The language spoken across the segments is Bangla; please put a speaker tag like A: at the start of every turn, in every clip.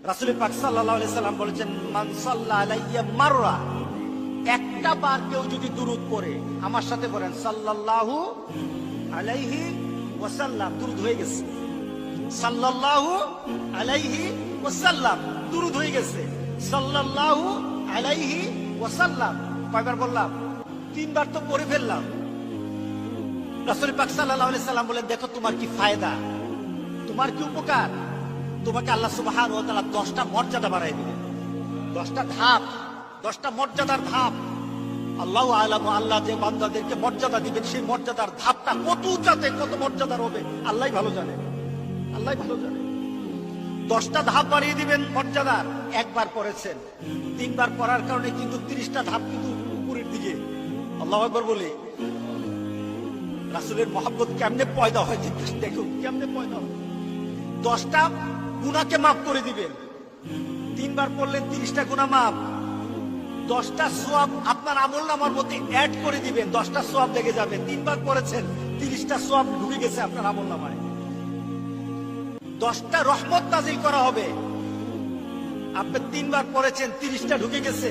A: রাসূল পাক সাল্লাল্লাহু আলাইহি সাল্লাম বলেছেন, মান সাল্লা আলাইয়া মাররা, একটা বার কেউ যদি দুরূদ পড়ে, আমার সাথে পড়েন সাল্লাল্লাহু আলাইহি ওয়াসাল্লাম, দুরূদ হয়ে গেছে। সাল্লাল্লাহু আলাইহি ওয়াসাল্লাম, দুরূদ হয়ে গেছে। সাল্লাল্লাহু আলাইহি ওয়াসাল্লাম কয়বার বললাম? 3 বার তো পড়ে ফেললাম। রাসূল পাক সাল্লাল্লাহু আলাইহি সাল্লাম বলেন, দেখো তোমার কি ফায়দা, তোমার কি উপকার। তোমাকে আল্লাহ সুবহানাহু ওয়া তাআলা 10টা মর্যাদা বাড়াই দিবেন, 10টা ধাপ, 10টা মর্যাদার ধাপ। আল্লাহু আ'লামু, আল্লাহ যে বান্দাদেরকে মর্যাদা দিবেন সেই মর্যাদার ধাপটা কত উচ্চতে, কত মর্যাদার হবে আল্লাহই ভালো জানে, আল্লাহই ভালো জানে। 10টা ধাপ বাড়িয়ে দিবেন মর্যাদার। একবার পড়েছেন, 3 বার পড়ার কারণে কিন্তু 30টা ধাপ কিন্তু উপরের দিকে। আল্লাহু আকবার বলে রাসূলের মহব্বত কেমনে পয়দা হয়, দেখুন কেমনে পয়দা হয়। 10টা গুনাহকে মাফ করে দিবেন। 3 বার পড়লেন, 30টা গুনাহ মাফ। 10টা সওয়াব আপনার আমলনামার মধ্যে অ্যাড করে দিবেন, 10টা সওয়াব লেগে যাবে। 3 বার পড়েছেন, 30টা সওয়াব ঢুকে গেছে আপনার আমলনামায়। 10টা রহমত নাজিল করা হবে। আপনি 3 বার পড়েছেন, 30টা ঢুকে গেছে।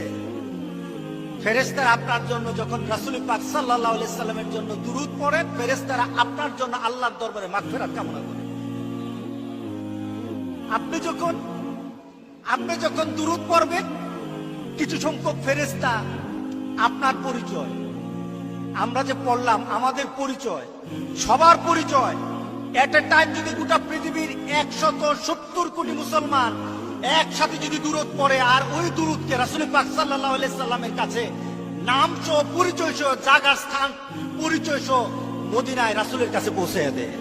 A: ফেরেশতারা আপনার জন্য যখন রাসূল পাক সাল্লাল্লাহু আলাইহি সাল্লামের জন্য দুরূদ পড়েন, ফেরেশতারা আপনার জন্য আল্লাহর দরবারে মাগফিরাত কামনা করেন। আপনি যখন দুরূদ পড়বেন, কিছু সংখ্যক ফেরেশতা আপনার পরিচয়, আমরা যে পড়লাম আমাদের পরিচয়, সবার পরিচয়, এট এ টাইম যদি গোটা পৃথিবীর 170 কোটি মুসলমান একসাথে যদি দুরূদ পড়ে, আর ওই দুরূদকে রাসূল পাক সাল্লাল্লাহু আলাইহি সাল্লামের কাছে নাম সহ, পরিচয় সহ, জায়গার স্থান পরিচয় সহ মদিনায় রাসূলের কাছে পৌঁছে দেয়।